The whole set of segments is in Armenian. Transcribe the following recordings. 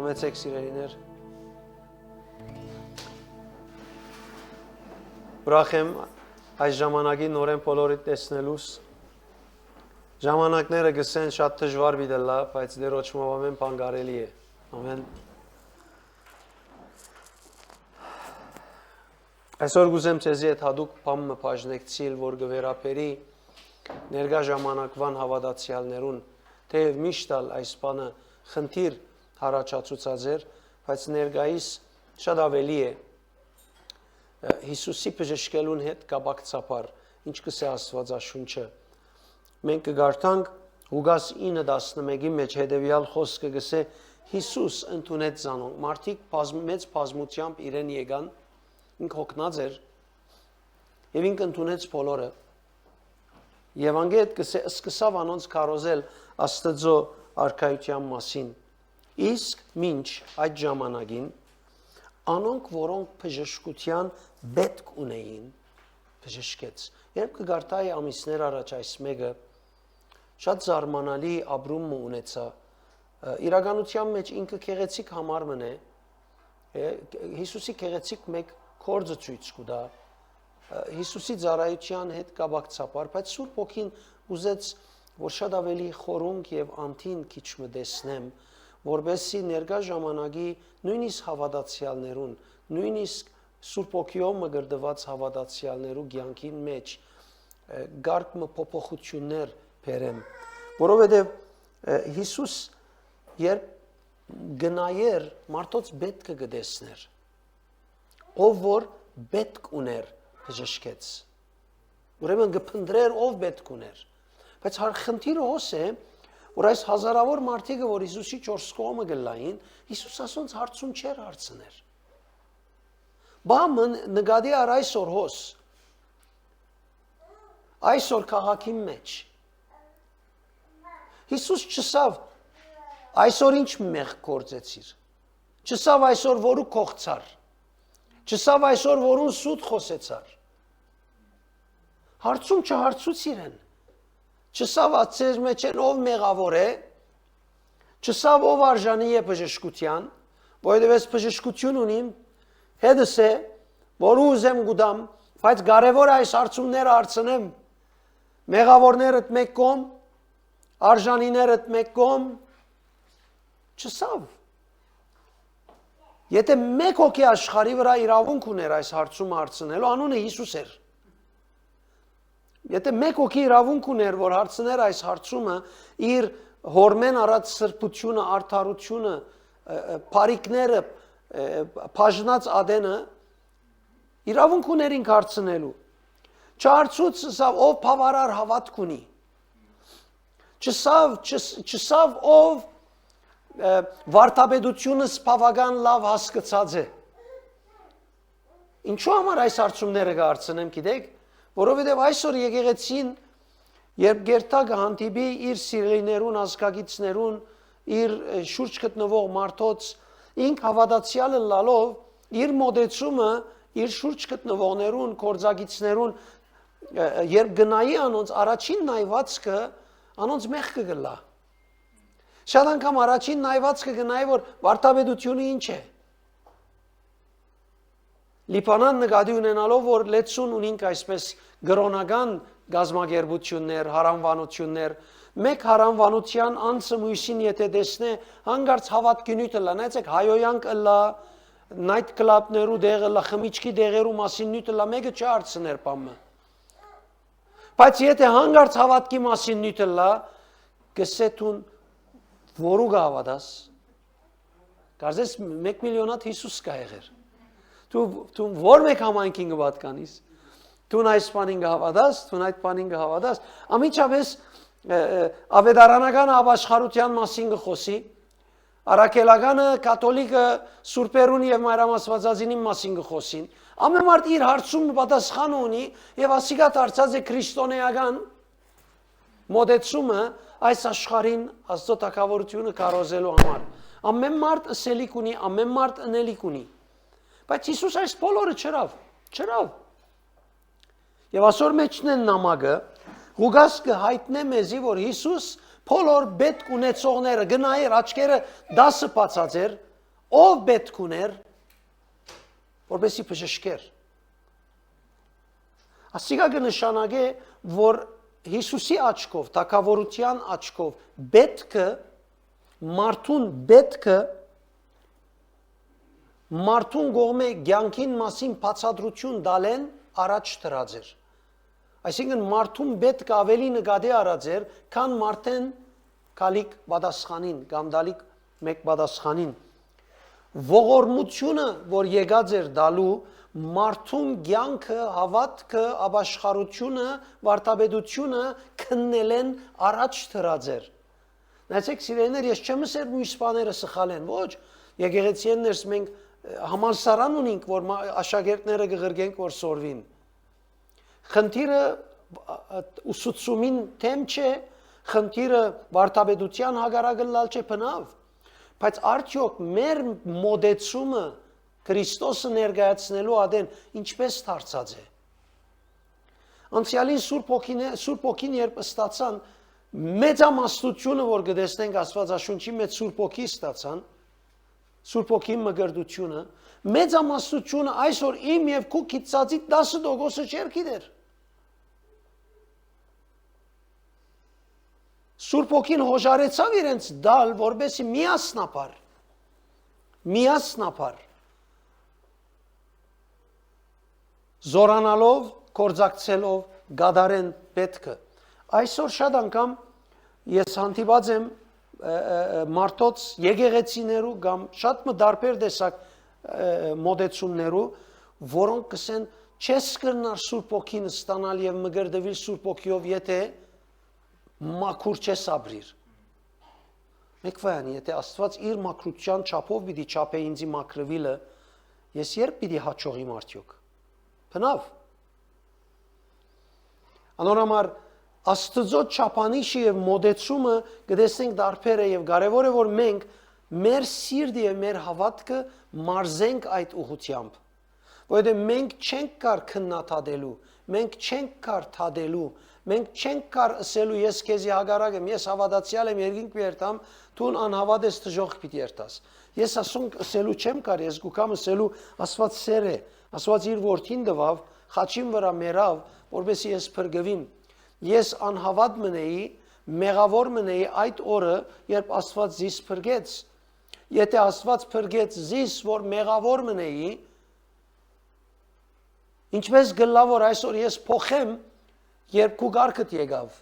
Համեցեք սիրելիներ։ Ուրախ եմ այս ժամանակին նորեն բոլորիդ տեսնելուս։ Ժամանակները գսեն շատ դժվար վիդելա, բայց դեր ոչմով ամեն բան կարելի է։ Ամեն։ Այսօր գուզեմ ցեզի այդ հadouk բամը բաժնեկցիլ, որ գվերապերի ներկա ժամանակվան հավատացյալներուն, թեև միշտ այս բանը խնդիր հարաճացուցած էր, բայց ներկայիս շատ ավելի է Հիսուսի բժշկելուն հետ կապակցաբար, ինչ կսե Աստվածաշունչը։ Մենք կգարտանք Ղուկաս 9:11-ի մեջ հետևյալ խոսքը գսե Հիսուս ընդունեց զանոնք, մարդիկ մեծ բազմությամբ իրեն եկան, ինք հոգնած էր, եւ ինք ընդունեց բոլորը։ Եվ անգետ գսե սկսավ անոնց քարոզել Աստծո արքայության մասին։ Իսկ մինչ այդ ժամանակին անոնք, որոնք բժշկության պետք ունեին, բժշկեց։ Երբ կգարտայի ամիսներ առաջ այս մեկը շատ զարմանալի ապրում ունեցա, իրականության մեջ ինքը քեղեցիկ համար մնե, Հիսուսի քեղեցիկ մեկ կորձը ցույց կտա, Հիսուսի ծառայության հետ կապակցաբար, բայց Սուրբ Հոգին ուզեց, որ շատ ավելի խորունկ եւ անթին քիչ մտեսնեմ, որբեսի ներկա ժամանակի նույնիսկ հավատացյալներուն, նույնիսկ Սուրբ Հոգիով մգրդված հավատացյալներու կյանքին մեջ գարկմը փոփոխություններ բերեմ, որովհետև Հիսուս երբ գնայեր մարդոց պետք կգտեսներ, ով որ պետք ուներ բժշկեց, ուրեմն գփնդրեր ով պետք ուներ, բայց խնդիրը հոս է, որ այս հազարավոր մարդիկը, որ Հիսուսի 4 կողմը գլային, Հիսուս ասոնց հարցում չեր հարցներ։ Բամն նկատի առ այսօր հոս, այսօր քաղաքի մեջ, Հիսուս չսավ այսօր ինչ մեղ գործեցիր, չսավ այսօր որու կողցար, չսավ այսօր որուն սուտ խոսեցար, հարցում չհարցուց իրեն, չսավ ացեր մեջ են ով մեղավոր է, չսավ ով արժանի է բժշկության, որովհետև ես բժշկություն ունիմ, հետս է, որ ուզեմ գուդամ, բայց կարևոր է այս հարցումները հարցնեմ, մեղավորներդ մեկ կողմ, արժանիներդ մեկ կողմ, չսավ։ Եթե մեկ հոգի աշխարհի վրա իրավունք ուներ այս հարցումը հարցնելու, անունը Հիսուս էր։ Եթե մեկ հոգի իրավունք ուներ, որ հարցներ այս հարցումը, իր հորմեն առած սրբությունը, արդարությունը, բարիկները, բաժնած ադենը, իրավունք ուներ ինք հարցնելու։ Չհարցուց ով բավարար հավատք ունի։ Չսավ ով վարդապետությունը բավական լավ հասկացած է։ Ինչու համար այս հարցումները կհարցնեմ, գիտեք, որովհետև այսօր եկեղեցին, երբ գերտա կհանդիպի իր սիրելիներուն, ազգագիցներուն, իր շուրջ գտնվող մարդոց, ինք հավատացյալը լալով, իր մոդեցումը, իր շուրջ գտնվողներուն, կորձագիցներուն, երբ գնայի անոնց, առաջին նայվածքը անոնց մեղ կգլա։ Շատ անգամ առաջին նայվածքը գնայի, որ վարդապետությունը ինչ է։ Լիբանան նկատի ունենալով, որ լեցուն ունինք այսպես գրոնական գազմագերբություններ, հարանվանություններ, մեկ հարանվանության անձը մույսին եթե տեսնե, հանգարց հավատքինույթը լա, նայեցեք հայոյանք լա, նայթ կլաբներու դեղը լա, խմիչքի դեղերու մասին նույթը լա, մեկը չարցներ պամը։ Բայց եթե հանգարց հավատքի մասին նույթը լա, գսետուն որու գավադաս, կարծես 1 միլիոնատ Հիսուս կա եղեր։ Դու որ մեկ համայնքին կպատկանիս, դու այս բանին կհավատաս, դու այդ բանին կհավատաս, ամիջապես ավետարանական ապաշխարության մասին կխոսի, առաքելականը, կաթոլիկը, սուրբերուն եւ մայրամասվածածինի մասին կխոսին, ամեն մարդ իր հարցումը պատասխան ունի եւ ասիկա դարձած է քրիստոնեական մոդեցումը այս աշխարհին Աստծո թագավորությունը կարոզելու համար։ Ամեն մարդ ըսելիք ունի, ամեն մարդ ընելիք ունի։ Բայց Հիսուս այս բոլորը չրավ։ Եվ այսօր մեջն են նամակը, Ղուկաս կհայտնե մեզի, որ Հիսուս բոլոր պետք ունեցողները գնայր, աչքերը 10 բացած էր, ով պետք ուներ, որպեսի բժշկեր։ Ասիկա կնշանակե, որ Հիսուսի աչքով, թագավորության աչքով պետքը մարդուն կողմե կյանքին մասին բացատրություն տալեն առաջ դրած էր։ Այսինքն մարդուն պետք ավելի նկատի առած էր, քան մարդեն գալիք պատասխանին, կամ դալիք մեկ պատասխանին։ Ողորմությունը, որ եկած էր դալու, մարդուն կյանքը, հավատքը, ապաշխարությունը, վարդապետությունը քննել են առաջ դրած էր։ Նայեցեք սիրելիներ, ես չեմ ասել մյուս բաները սխալ են, ոչ, եկեղեցիներս մենք համալսարան ունենք, որ աշակերտները կղրգենք, որ սորվին։ Խնդիրը ուսուցումին թեմ չէ, խնդիրը վարդապետության հագարակը լալ չէ բնավ, բայց արդյոք մեր մոդեցումը Քրիստոսը ներկայացնելու ադեն ինչպես դարձած է։ Անցյալին Սուրբ Օքին երբ ստացան, մեծամասնությունը, որ կտեսնենք Աստվածաշունչի մեջ Սուրբ Օքի ստացան, Սուրբ Օքի մգրդությունը, մեծամասնությունը այսօր իմ եւ քու քիծածի 10% չէր գիտեր։ Սուրբ Օքին հոժարեցավ իրենց դալ, որբեսի միասնապար զորանալով, կործակցելով գադարեն պետքը։ Այսօր շատ անգամ ես հանդիպած եմ մարդոց եկեղեցիներու կամ շատ դարբեր տեսակ մոդեցումներու, որոնք կսեն չես կրնար Սուրբ Օքին ստանալ եւ մգրդվել Սուրբ Օքիով, եթե մաքուր չես ապրիր։ Մեկ վայանի, եթե Աստված իր մաքրության չափով պիտի չափե ինձի մաքրվելը, ես երբ պիտի հաճողի մարդյոք։ Բնավ։ Անորամար Աստծո չափանիշը եւ մոդեցումը կտեսնենք դարբեր է եւ կարեւոր է, որ մենք մեր սիրտը եւ մեր հավատքը մարզենք այդ ուղղությամբ։ Որովհետեւ մենք չենք կար քննադատելու, մենք չենք կար թադելու, մենք չենք կար ասելու ես քեզի հագարակ եմ, ես հավատացյալ եմ, երկինք պիտի դու անհավատ ես դժոխք պիտի երթաս։ Ես ասում ասելու չեմ կար, ես գուքամ ասելու Աստված սեր է, Աստված իր որդին տվավ, խաչին վրա մեռավ, որովհետեւ ես փրկվիմ։ Ես անհավատ մնեի, մեղավոր մնեի այդ օրը, երբ Աստված զիս փրկեց։ Եթե Աստված փրկեց զիս, որ մեղավոր մնեի, ինչպես գլա որ այսօր ես փոխեմ, երբ քու գարկդ եկավ։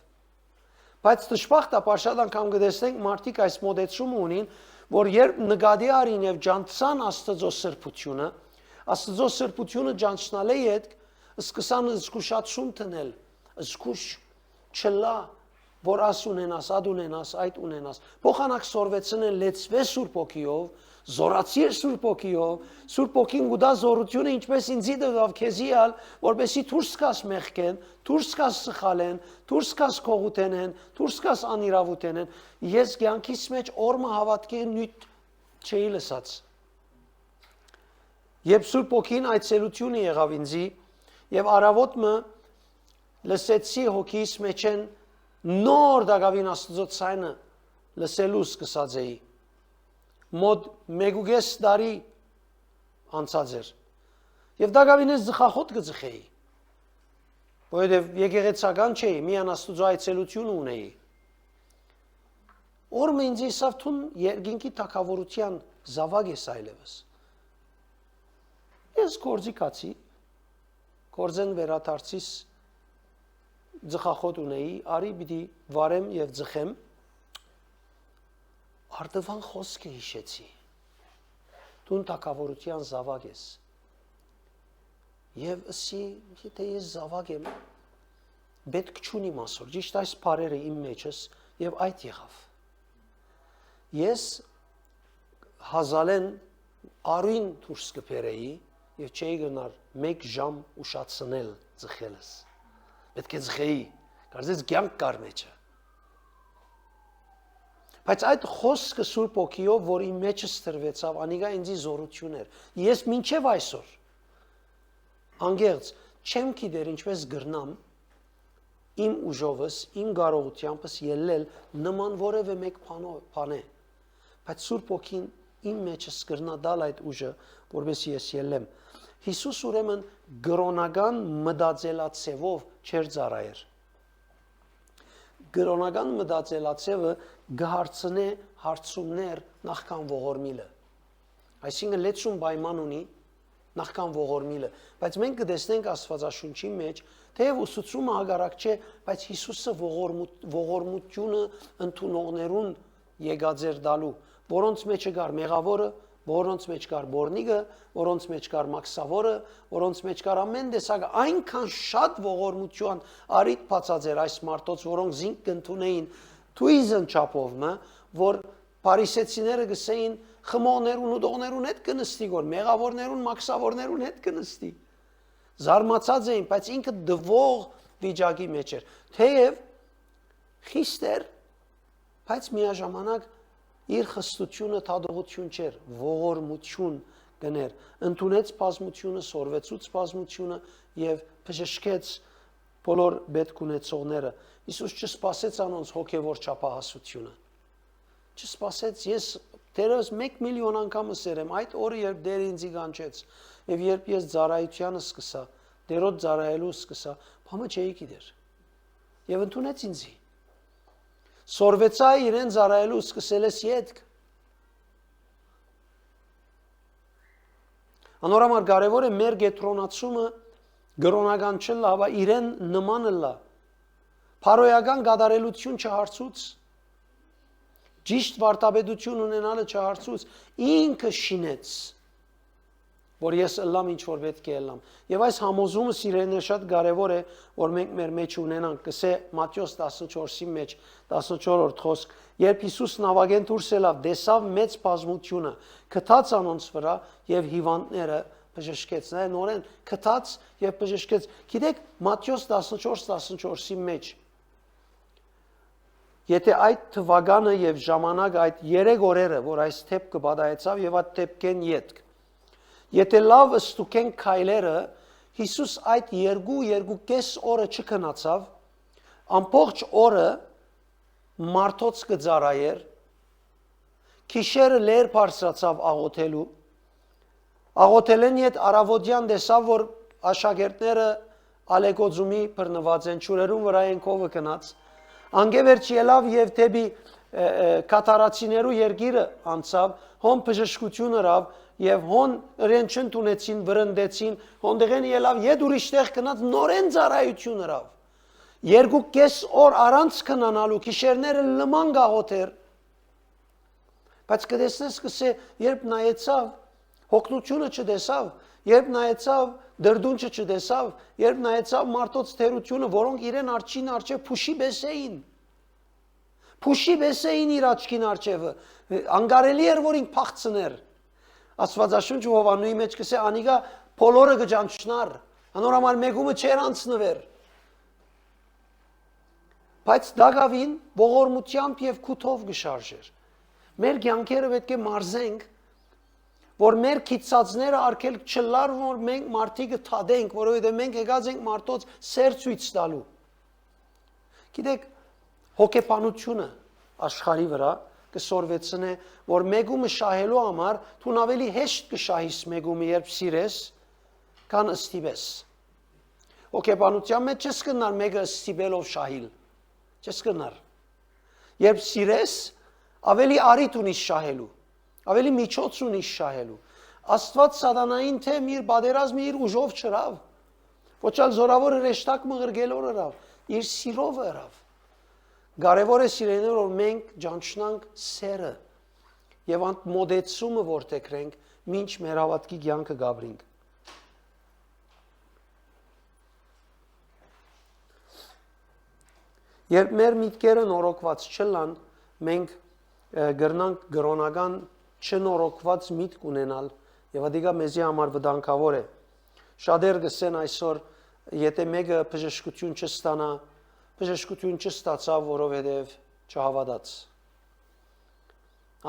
Բայց դժբախտաբար շատ անգամ կտեսնենք մարդիկ այս մոդեցումը ունին, որ երբ նկատի արին եւ ջանցան Աստծո սրբությունը ջանցնալը հետ, սկսան զգուշացում տնել, զգուշ չլա, որ աս ունենաս, ад ունենաս, այդ ունենաս։ Փոխանակ սորվեցնեն լեցվե Սուրբ Օքիով, զորացիր Սուրբ Օքիով, Սուրբ Օքին գուտա զորությունը ինչպես ինձի տվավ քեզիալ, որպեսի դուրս գաս մեղքեն, դուրս գաս սխալեն, դուրս գաս կողութենեն, դուրս գաս անիրավութենեն։ Ես կյանքիս մեջ օրմը հավատքի նույն չէի լսած։ Երբ Սուրբ Օքին այցելությունը եղավ ինձի, եւ առավոտը լսեցի հոգիս մեջ են նոր դակավին Աստծո ցայնը լսելու սկսած էի։ Մոտ 1.5 տարի անցած էր։ Եվ դակավին ես զխախոտ կծխեի։ Որովհետև եկեղեցական չէի, միան Աստծո այցելություն ունեի։ Օրը ինձ իսավ թուն երկինքի թագավորության զավակ ես այլևս։ Ես գործի կացի, գործեն վերադարձիս ձխախոտ ունեի, արի պիտի վարեմ եւ ձխեմ, արդվան խոսքը հիշեցի, դուն թագավորության զավակ ես, եւ ասի, եթե ես զավակ եմ, պետք չունիմ ասոր, ճիշտ այս բարերը իմ մեջս եւ այդ եղավ։ Ես հազալեն արույն դուրս կբերեի եւ չէի գնար 1 ժամ ուշացնել ձխելս։ Պետք է ձխեի, կարծես կյանք կար մեջը։ Բայց այդ խոսքը Սուրբ Օքիով, որ իմ մեջս տրվեցավ, անիկա ինձի զորություն էր։ Ես մինչև այսօր անգերց չեմ գիտեր ինչպես գրնամ իմ ուժովս, իմ կարողությանս ելնել նման որևէ մեկ բան է։ Բայց Սուրբ Օքին իմ մեջը սկրնա դալ այդ ուժը, որովհետեւ ես ելեմ։ Հիսուս ուրեմն գրոնական մտածելացեվով չեր ծառայեր։ Գրոնական մտածելացեվը գահարցնե հարցումներ նախքան ողորմիլը։ Այսինքն լեցուն պայման ունի նախքան ողորմիլը, բայց մենք կտեսնենք Աստվածաշունչի մեջ, թեև ուսուցումը հագարակ չէ, բայց Հիսուսը ողորմությունը ընդունողներուն եկած էր դալու, որոնց մեջ կար մեղավորը, որոնց մեջ կար բորնիկը, որոնց մեջ կար մաքսավորը, որոնց մեջ կար ամեն տեսակ այնքան շատ ողորմություն արիտ բացած էր այս մարդոց, որոնք զինք կընդունեին թույզն չափով, որ փարիսեցիները գսեին խմողներուն ու դողներուն հետ կնստի, որ մեղավորներուն, մաքսավորներուն հետ կնստի։ Զարմացած էին, բայց ինքը դվող վիճակի մեջ էր։ Թեև խիստ էր, բայց միաժամանակ իր խստությունը թադողություն չէր, ողորմություն գներ, ընդունեց բազմությունը, սորվեցուց բազմությունը եւ բժշկեց բոլոր պետք ունեցողները։ Իսուս չսպասեց անոնց հոգևոր չափահասությունը։ Չսպասեց, ես դերս 1 միլիոն անգամ սերեմ այդ օրը, երբ Դերը ինձ կանչեց, եւ երբ ես ծառայությանը սկսա, Դերոդ ծառայելու սկսա, բամը չէի գիտեր։ Եվ ընդունեց ինձի։ Սորվեցա իրեն ծառայելու սկսել ես ետք։ Անորամար կարևոր է մեր գետրոնացումը գրոնական չլա, բայց իրեն նմանը լա։ Փարոյական գադարելություն չհարցուց, ճիշտ վարտաբեդություն ունենալը չհարցուց, ինքը շինեց, որ ես ըլլամ ինչ որ պետք է ըլլամ։ Եվ այս համոզումը սիրելիներ շատ կարևոր է, որ մենք մեր մեջ ունենանք, կսե Մատթեոս 14-ի մեջ 14-րդ խոսք, երբ Հիսուս նավագեն դուրս ելավ, տեսավ մեծ բազմությունը, քթած անոնց վրա եւ հիվանդները բժշկեց, նորեն քթած եւ բժշկեց։ Գիտեք, Մատթեոս 14-14-ի մեջ եթե այդ թվականը եւ ժամանակը այդ 3 օրերը, որ այս թեփքը բադայեցավ եւ այդ թեփքեն յետք, եթե լավ ստուգեն քայլերը, Հիսուս այդ 2-2.5 օրը չքնացավ, ամբողջ օրը մարդոց կծառայեր, քիշերը լեր բարձրացավ աղոթելու, աղոթելեն իդ արավոտյան տեսավ, որ աշակերտները ալեկոծումի բռնված են, ճուրերուն վրա են կովը կնած, անգևերջ ելավ եւ դեպի կատարացիներու երգիրը անցավ, հոն բժշկություն հրավ եւ հոն իրեն չընդունեցին, վրընդեցին, հոնդեղեն ելավ եդ ուրիշտեղ կնած նորեն ծառայություն հրավ։ 2.5 օր առանց քնանալու քիշերները լման գաղոթեր։ Բայց կտեսնես կսե, երբ նայեցավ, հոգնությունը չտեսավ, երբ նայեցավ, դրդունչը չտեսավ, երբ նայեցավ մարդոց թերությունը, որոնք իրեն արջին արջև փուշի պես էին։ Փուշի պես էին իր աչքին արջևը, անգարելի էր, որ ինք փախցներ։ Աստվածաշունչ Հովաննուի մեջ կսե անիգա բոլորը կճանչնար, անորամար մեկումը չեր անցնվեր։ Բայց դակավին ողորմությամբ եւ քութով գշարժեր։ Մեր կյանքերը պետք է մարզենք, որ մեր քիծածները արկել չլար, որ մենք մարդիկը թադենք, որովհետև մենք եկած ենք մարդոց սեր ցույց տալու։ Գիտեք, հոգեբանությունը աշխարհի վրա կսորվեցնե, որ մեգումը շահելու համար դու ավելի հեշտ կշահիս մեգումը, երբ սիրես, քան ստիպես։ Հոգեբանության մեջ չես կնար մեկը ստիպելով շահիլ, չես կնար։ Երբ սիրես, ավելի արիտ ունիս շահելու, ավելի միջոց ունիս շահելու։ Աստված սատանային թեմ իր բادرազմը իր ուժով չրավ, ոչ այլ զորավոր հրեշտակ մղրգելով հրավ, իր սիրով հրավ։ Կարևոր է սիրելիներ, որ մենք ճանչնանք սերը եւ անդ մոդեցումը որտեքրենք, մինչ մեր հավատքի կյանքը գաբրինք։ Երբ մեր միտքերը նորոգված չլան, մենք գրնանք գրոնական չնորոգված միտք ունենալ եւ ադիգա մեզի համար վտանգավոր է։ Շատեր գսեն այսօր, եթե մեկը բժշկություն չստանա, բժշկություն չստացավ, որովհետև չհավատաց,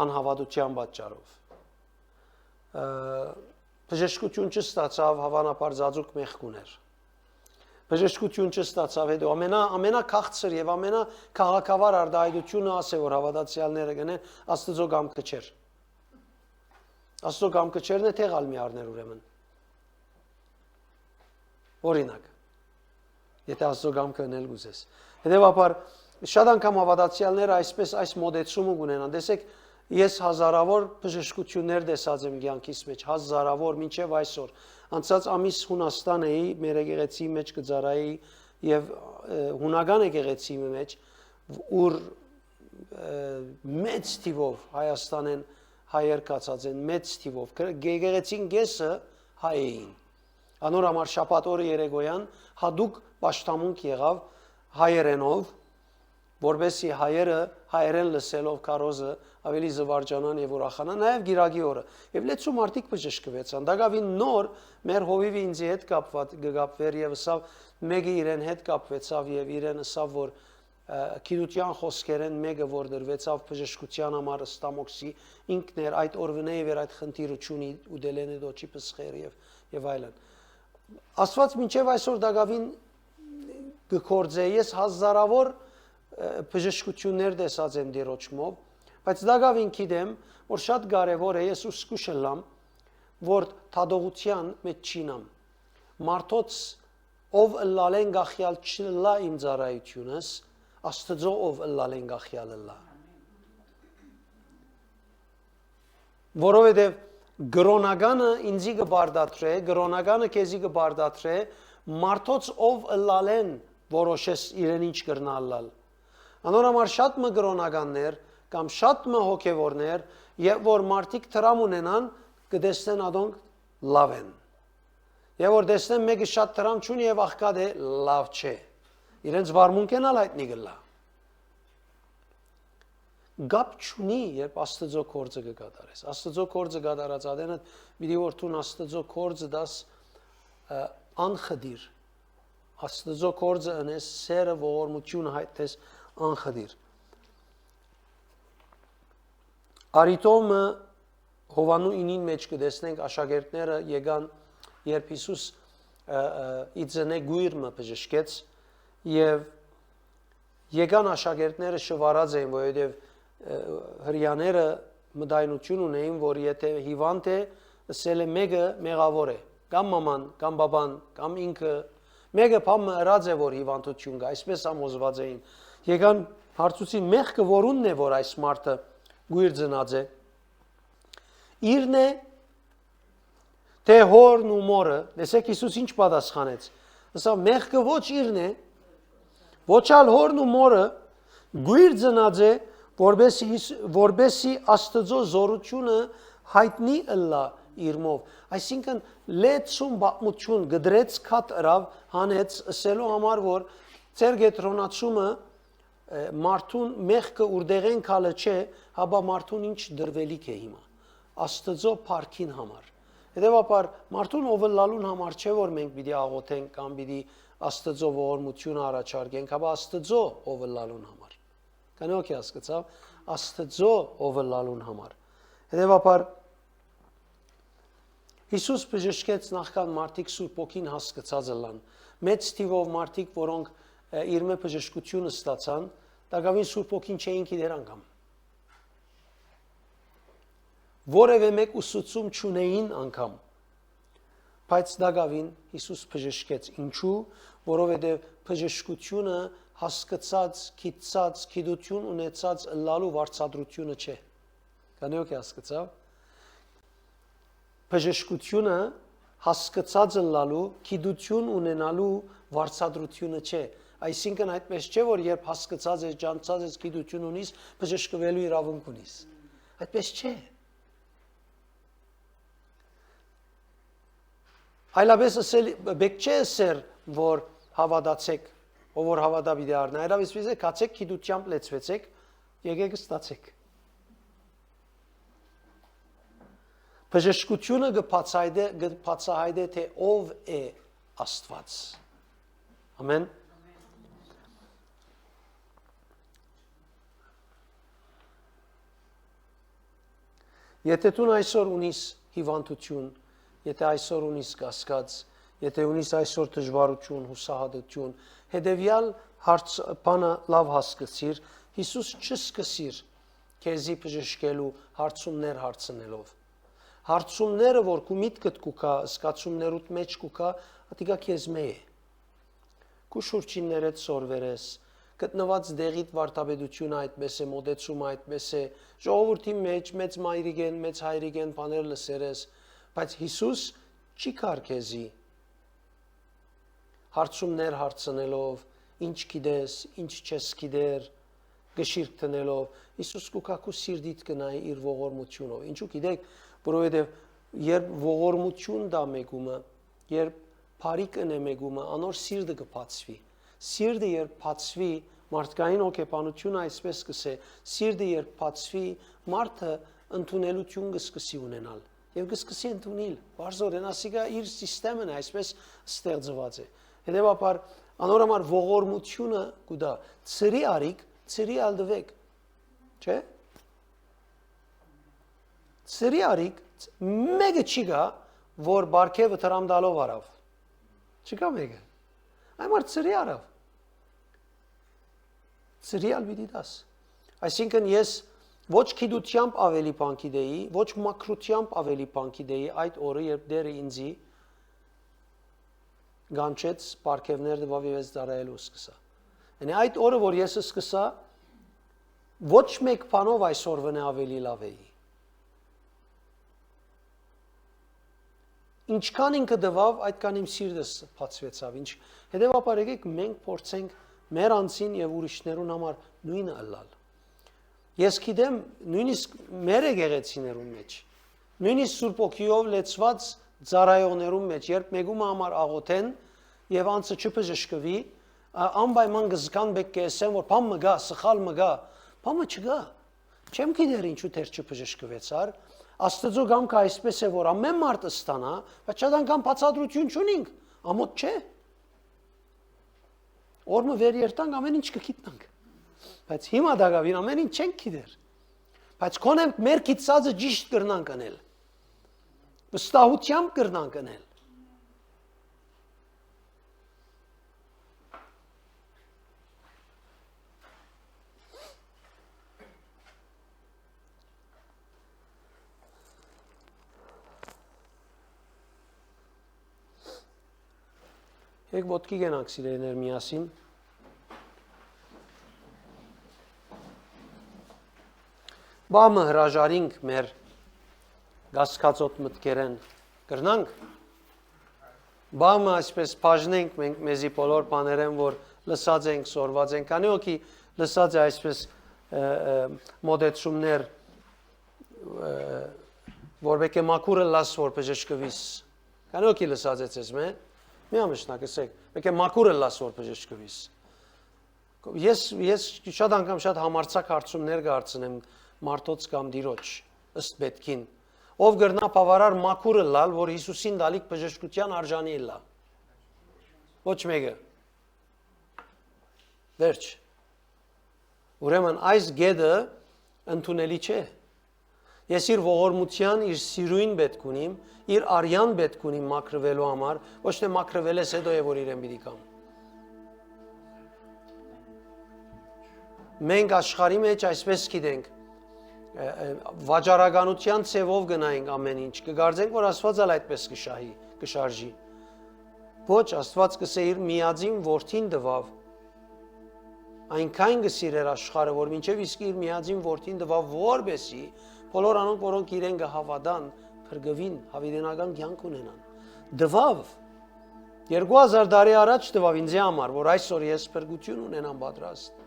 անհավատության պատճառով։ Բժշկություն չստացավ, հավանաբար ծածուկ մեղք ուներ։ Բժշկություն չստացավ, հետո ամենաքաղցր եւ ամենաքաղաքավար արտահայտությունը ասե, որ հավատացյալները գնեն Աստծո կամքը չէր։ Աստծո կամքը չերն է թեղալ մի առներ ուրեմն։ Օրինակ, եթե Աստծո կամքը ընել գուզես։ Հետևաբար շատ անգամ հավատացյալները այսպես այս մոդեցումը ունենան։ Տեսեք, ես հազարավոր բժշկություններ տեսած եմ կյանքիս մեջ, հազարավոր մինչև այսօր։ Անցած ամիս Հունաստան էի, մեր եկեղեցի մեջ կծառայի եւ հունական եկեղեցի մեջ, ուր մեծ թիվով Հայաստանեն հայեր կացած են, մեծ թիվով։ Եկեղեցին կեսը հայ էին։ Անոր համար շաբաթ օրը երեկոյան հadouk պաշտամունք եղավ հայերենով, որբեսի հայերեն լսելով կարոզը ավելի զվարճանան եւ ուրախանան, նաեւ գիրագի օրը։ Եվ լեցու մարդիկ բժշկվեցան։ Դակավին նոր մեր հովիվի ինձի հետ կապվեր եւ սավ մեկը իրեն հետ կապվեցավ եւ իրեն ասավ, որ քիդության խոսքերեն մեկը որ դրվեցավ բժշկության համար ստամոքսի ինքն էր այդ օրվնեի վեր այդ խնդիրությունի ու դելենե դոչի պսխեր եւ այլն։ Աստված մինչև այսօր դակավին գկործե, ես հազարավոր բժշկություններ տեսած եմ դիրոճմով, բայց դակավին գիտեմ, որ շատ կարևոր է ես ուսկուշ լամ, որ թադողության մեջ չինամ։ Մարդոց ով ըլլալեն գախյալ չլա իմ ծառայությունս, Աստծո ով ըլլալեն գախյալ ըլլա։ Որովհետև գրոնականը ինձի կբարդատրե, գրոնականը քեզի կբարդատրե, մարդոց ով ըլլալեն որոշես իրեն ինչ կրնալալ։ Անոր համար շատ մը գրոնականներ կամ շատ մը հոգևորներ, եւ որ մարդիկ տրամ ունենան, կտեսնեն ադոնք լավ են։ Եվ որ տեսնեն մեկը շատ տրամ չունի եւ աղքատ է, լավ չէ։ Իրենց վարմունք են ալայտնի գլա։ Գապ չունի, երբ Աստծո կորձը կկատարես։ Աստծո կորձը կատարած ադենը պիտի որ տուն Աստծո կորձը դաս անխդիր։ Աստծո կորձը ընես սերը ողորմությունը հայտնես անխդիր։ Արիտոմը Հովանու 9-ին մեջ կտեսնենք աշակերտները եկան, երբ Հիսուս իծնե գույրը բժշկեց եւ եկան աշակերտները շվարած էին, որովհետեւ հрьяաները մտայնություն ունեին, որ եթե հիվանդ է, ասել է մեկը մեղավոր է, կամ մաման, կամ բաբան, կամ ինքը, մեկը փամը հրած է, որ հիվանդություն կա, այսպես ամոզված էին։ Եկան հարցուցին մեղքը որունն է, որ այս մարդը գույր ծնած է։ Իրն է, թե հորն ու մորը, տեսեք Հիսուս ինչ պատասխանեց։ Ասավ մեղքը ոչ իրն է, ոչ ալ հորն ու մորը գույր ծնած է, որբեսի Աստծո զորությունը հայտնի ըլլա իրմով։ Այսինքն լեցուն բացմություն գդրեց քատ ըրավ հանեց ասելու համար, որ ծեր գետրոնացումը մարդուն մեղքը ուրդեղեն քալը չէ, հաբա մարդուն ինչ դրվելիք է հիմա։ Աստծո փառքին համար։ Հետևաբար մարդուն ովլալուն համար չէ, որ մենք պիտի աղոթենք կամ պիտի Աստծո ողորմությունը առաջարկենք, հաբա Աստծո ովլալուն համար։ Կանոքի հասկացավ, Աստծո ովլալուն համար։ Հետևաբար Հիսուս բժշկեց նախքան մարդիկ Սուրբ Օքին հասկացած ըլլան։ Մեծ թիվով մարդիկ, որոնք իր մե բժշկությունը ստացան, դակավին Սուրբ Օքին չէին գիտեր անգամ։ Որևէ մեկ ուսուցում չունեին անգամ։ Բայց դակավին Հիսուս բժշկեց։ Ինչու? Որովհետև բժշկությունը հասկացած, գիտած, գիտություն ունեցած լալու վարչադրությունը չէ։ Կանոք հասկացավ։ Բժշկությունը հասկացած լալու, գիտություն ունենալու վարչադրությունը չէ։ Այսինքն այդպես չէ, որ երբ հասկացած ես, ջանցած ես, գիտություն ունիս, բժշկվելու իրավունք ունիս։ Այդպես չէ։ Այլապես ասել, բեք չէ ասել, որ հավատացեք, ով որ հավատա պիտի առնա, այլապես պիտի կացեք, գիտությամբ լեցվեցեք, եկեք ստացեք։ Բժշկությունը կբացահայտե, թե ով է Աստված։ Ամեն։ Եթե դու այսօր ունիս հիվանդություն, եթե այսօր ունիս կասկած, եթե ունիս այսօր դժվարություն, հուսահատություն, հետևյալ բանը լավ հասկացիր, Հիսուս չսկսիր քեզի բժշկելու հարցումներ հարցնելով։ Հարցումները, որ քու միտքդ կուքա, սկացումներուդ մեջ կուքա, ատիկա քեզ մե է։ Քու շուրջիններդ սորվերես, գտնված դեղիդ վարդապետությունը այդպես է, մոդեցումը այդպես է, ժողովրդի մեջ մեծ մայրիկեն, մեծ հայրիկեն բաներ լսերես, բայց Հիսուս չի կար քեզի հարցումներ հարցնելով, ինչ գիտես, ինչ չես գիտեր, գշիրք տնելով, Հիսուս կուքա քու սիրտիդ կնայի իր ողորմությունով։ Ինչու գիտեք, որովհետև երբ ողորմություն դա մեգումը, երբ բարիկն է մեգումը, անոր սիրտը կբացվի։ Սիրտը երբ բացվի, մարդկային հոգեբանությունը այսպես կսե, սիրտը երբ բացվի, մարդը ընդունելություն կսկսի ունենալ եւ կսկսի ընդունել։ Բարձորեն ասիկա իր համակարգն այսպես ստեղծված է։ Հետևաբար անորոմար ողորմությունը կուտա ծրի արիկ, ծրի ալդվեք, չէ՞։ Ծրի արիկ մեկը չի գա, որ բարգևը տրամդալով արավ։ Չկա մեկը։ Այմար ծրի արավ։ Ծրի ալ պիտի դաս։ Այսինքն ես ոչ գիտությամբ ավելի բան գիտեի, ոչ մաքրությամբ ավելի բան գիտեի այդ օրը, երբ դերը ինձի գանչեց բարգևներ դվավ եւ ես դարայելու սկսա։ Այնի այդ օրը, որ ես սկսա, ոչ մեկ բանով այսօրվն է ավելի լավ էի։ Ինչքան ինքը դվավ, այդքան իմ սիրտս բացվեցավ։ Հետևաբար եկեք մենք փորձենք մեր անձին եւ ուրիշներուն համար նույնը ըլլալ։ Ես գիտեմ նույնիսկ մեր եկեղեցիներուն մեջ, նույնիսկ Սուրբ Օգիով լեցված ծառայողներուն մեջ, երբ մեկումը համար աղոթեն եւ անցը չբժշկվի, անպայման գզկան բեք կեսեն, որ բան մգա, սխալ մգա, բանը չգա։ Չեմ գիտեր ինչու թեր չբժշկվեցար, Աստծո գամքը այսպես է, որ ամեն մարդը ստանա, բայց շատ անգամ բացատրություն չունենք, ամոթ չէ։ Օրը վեր երտանք ամեն ինչ կգիտնանք։ Բայց հիմա դակավին ամեն ինչ չենք գիտեր։ Բայց քոնե մեր գիտածը ճիշտ կրնանք անել։ Վստահությամբ կրնանք անել։ Եկ ոտքի գենանք սիրելիներ միասին։ Բամը հրաժարինք մեր գասկածոտ մտքերեն կրնանք։ Բամը այսպես բաժնենք մենք մեզի բոլոր բաներեն, որ լսած ենք, սորված ենք։ Քանի օքի լսած է այսպես մոդեցումներ, որ բեկե մաքուրը լաս որ բժշկվիս։ Քանի օքի լսած է ցես մե։ Մի ամշնակ ասեք, եկե մաքուրը լաս որ բժշկվիս։ Ես շատ անգամ շատ համարցակ հարցումներ կհարցնեմ մարդոց կամ դիրոջ ըստ պետքին։ Ով գրնա բավարար մաքուրը լալ, որ Հիսուսին դալիք բժշկության արժանի լա։ Ոչ մեկը։ Վերջ։ Ուրեմն այս գեդը ընդունելի չէ։ Ես իր ողորմության, իր սիրույն պետք ունիմ, իր արյան պետք ունիմ մաքրվելու համար, ոչ թե մաքրվելես հետո է որ իրեն պիտի կամ։ Մենք աշխարհի մեջ այսպես գիտենք, վաճառականության ցևով գնայինք ամեն ինչ, կգարձենք, որ Աստված ալ այդպես կշահի, կշարժի։ Ոչ, Աստված կսե իր միածին որդին դվավ, այնքան կսիրեր աշխարհը, որ մինչև իսկ իր միածին որդին դվավ, որբեսի բոլոր անոնք, որոնք իրեն կհավատան, փրկվին, հավիտենական կյանք ունենան։ Դվավ 2000 տարի առաջ դվավ ինձի համար, որ այսօր ես փրկություն ունենամ պատրաստ։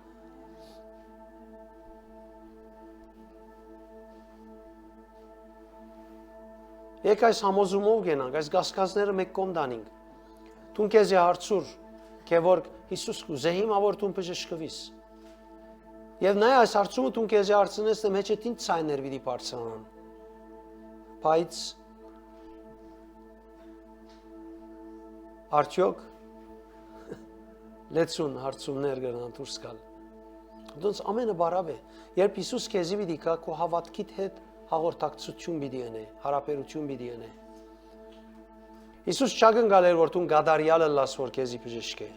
Եկ այս համոզումով գենանք, այս գասկածները մեկ կողմ տանենք։ Տուն քեզի հարցուր, քե որ Հիսուս կուզե հիմա որ տուն բժշկվիս։ Եվ նայ այս հարցումը տուն քեզի հարցնես, թե մեջը ինչ ցայներ պիտի բարձրանան։ Բայց արդյոք լեցուն հարցումներ կգնան դուրս գալ։ Դոնց ամենը բարավ է, երբ Հիսուս քեզի պիտի գա քո հավատքիդ հետ հաղորդակցություն պիտի ունի, հարաբերություն պիտի ունի։ Հիսուս չակնկալ էր, որ դու գադարյալը լաս որ քեզի բժշկե։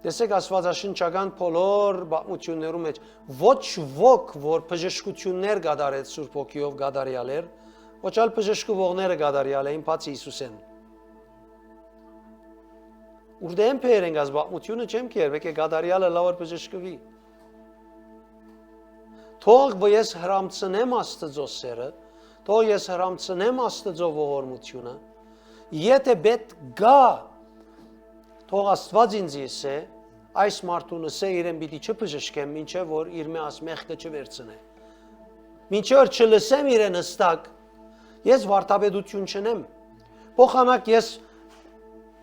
Տեսեք աստվածաշնչական բոլոր պատմություններում մեջ ոչ ոք, որ բժշկություններ կատարեց Սուրբ Հոգիով գադարյալ էր, ոչ այլ բժշկվողները գադարյալ էին, բացի Հիսուսեն։ Ուրդեն փերենք այս պատմությունը չեմ կեր, եկե գադարյալը լավ բժշկվի։ Թող ես հրամցնեմ Աստծո սերը, թող ես հրամցնեմ Աստծո ողորմությունը, եթե պետք գա, թող Աստված ինձ ասե, այս մարդուն ասե իրեն պիտի չբժշկեմ, մինչև որ իր մեզ մեղքը չվերցնե։ Մինչև որ չլսեմ իրեն հստակ, ես վարդապետություն չնեմ։ Փոխանակ ես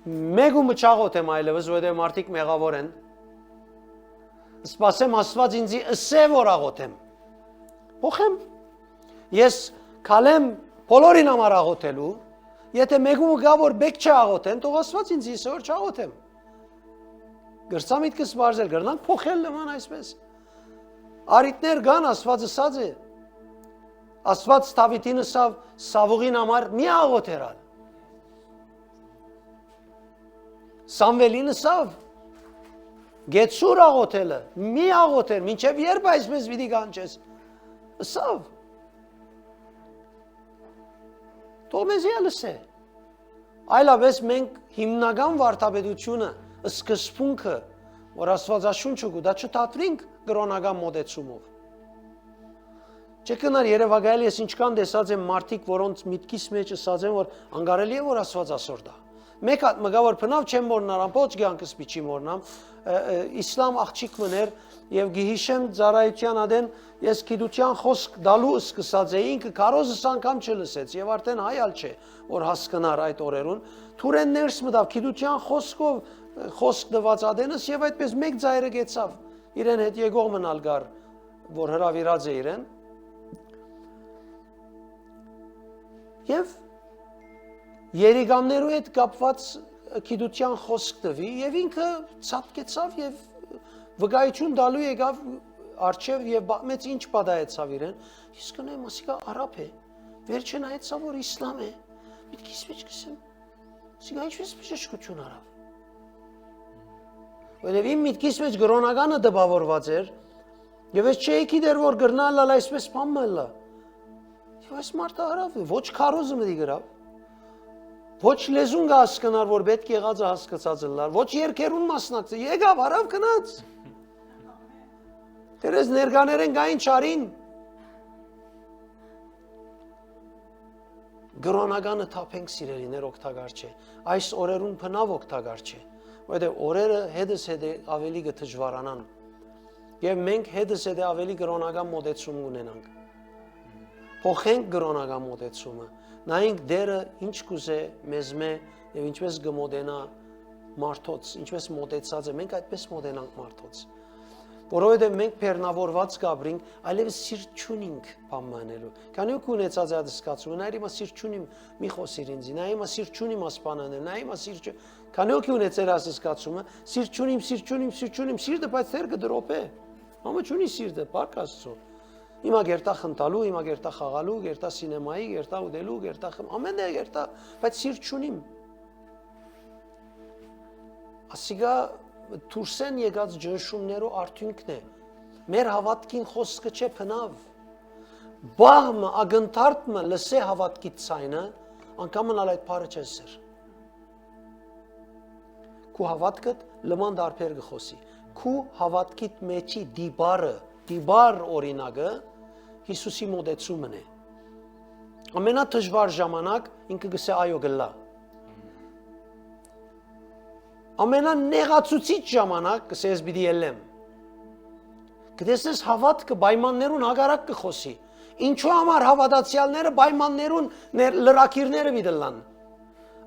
մեկ ու մչաղոտ եմ այլևս, որովհետև մարդիկ մեղավոր են։ Սպասեմ Աստված ինձ ասե որ աղոթեմ։ Փոխեմ։ Ես քալեմ բոլորին համար աղոթելու, եթե մեկում գա որ բեք չաղոթեն, թող Աստված ինձ ասե որ չաղոթեմ։ Գրծամիտքս բարձել գրնանք փոխել նման այսպես։ Արիտներ կան, Աստված ասած է։ Աստված Դավիթին ասավ Սավուղին համար մի աղոթերալ։ Սամվելին ասավ Գեցուր աղոթելը, մի աղոթեր, մինչև երբ այսպես պիտի կանչես։ Ասավ։ Թող մեզ ելսե։ Այլապես մենք հիմնական վարդապետությունը, սկզբունքը, որ Աստվածաշունչը կու, դա չթատրինք կրոնական մոտեցումով։ Չկնար երևակայել ես ինչքան տեսած եմ մարդիկ, որոնց միտքիս մեջ ասած են, որ անգարելի է, որ Աստված ասոր դա։ Մեկ հատ մգա որ բնավ չեմ մորնարամ, ոչ գյանքս պիչի մորնամ, իսլամ աղջիկ մներ և գիհիշեմ ծարայության ադեն ես գիտության խոսք դալու սկսած է, ինքը կարոզս անգամ չլսեց և արդեն հայալ չէ, որ հասկնար այդ օրերուն, թուրեն ներս մտավ գիտության խոսքով խոսք դված ադենս և այդպես մեկ ձայրը գեցավ, իրեն հետ եկող մնալ գար, որ հրավիրած է իրեն և երիգամներու հետ կապված գիտության խոսք տվի և ինքը ծատկեցավ և վգայություն դալու եկավ արջև և բատմեց ինչ պադայեցավ իրեն, ես կնայեմ ասիկա արապ է, վերջը նայեցավ որ իսլամ է, միտքիս մեջ կսեմ, ասիկա ինչպես բժշկություն արավ։ Որև իմ միտքիս մեջ գրոնականը դպավորված էր և ես չէի գիտեր որ գրնալ ալ այսպես պամմելա և այս մարդը արավ, ոչ քարոզը մտի գրավ, ոչ լեզուն կա հասկնար, որ պետք եղածը հասկացած լար, ոչ երկերուն մասնակցը, եկավ, արավ կնած։ Դերես ներգաներեն գային չարին։ Գրոնականը թապենք սիրելիներ օգտագար չէ, այս օրերուն պնավ օգտագար չէ, որովհետև օրերը հետս հետ ավելի գթժվարանան և մենք հետս հետ ավելի գրոնական մոտեցում ունենանք։ Փոխենք գրոնական մոտեցումը, նայինք դերը ինչ կուզե մեզ մե և ինչպես գմոտենա մարդոց, ինչպես մոտեցած է, մենք այդպես մոտենանք մարդոց, որովհետև մենք պերնավորված կաբրինք, այլևս սիրտ չունինք պամմանելու, քանի ու ունեցած է ադսկացումը, նայր իմա սիրտ չունիմ մի խոսիր ինձի, նայ իմա սիրտ չունիմ ասպանանել, նայ իմա սիրտ չունիմ, քանի ու ունեցեր ադսկացումը, սիրտ չունիմ, սիրտը բայց թեր կդրոպ է, համը չունի սիրտը, պարկ Աստծո, իմա գերտա խնդալու, իմա գերտա խաղալու, գերտա սինեմայի, գերտա ուդելու, գերտա ամեն դե գերտա, բայց սիրտ չունիմ։ Ասիկա թուրսեն եկած ջնշումներու արդյունքն է, մեր հավատքին խոսքը չէ պնավ, բահմը, ագնթարդմը լսե հավատքիտ ցայնը, անկամն ալ այդ պարը չես սեր։ Քու հավատքդ լման դարբեր գխոսի, քու հավատքիտ մեջի դիբար օրինակը Հիսուսի մոտեցումն է։ Ամենաթժվար ժամանակ ինքը գսե այո գլա։ Ամենանեղացուցիչ ժամանակ գսե ես պիտի ելեմ։ Կտեսնես հավատքը պայմաններուն հագարակ կխոսի։ Ինչու համար հավատացյալները պայմաններուն լրակիրները պիտի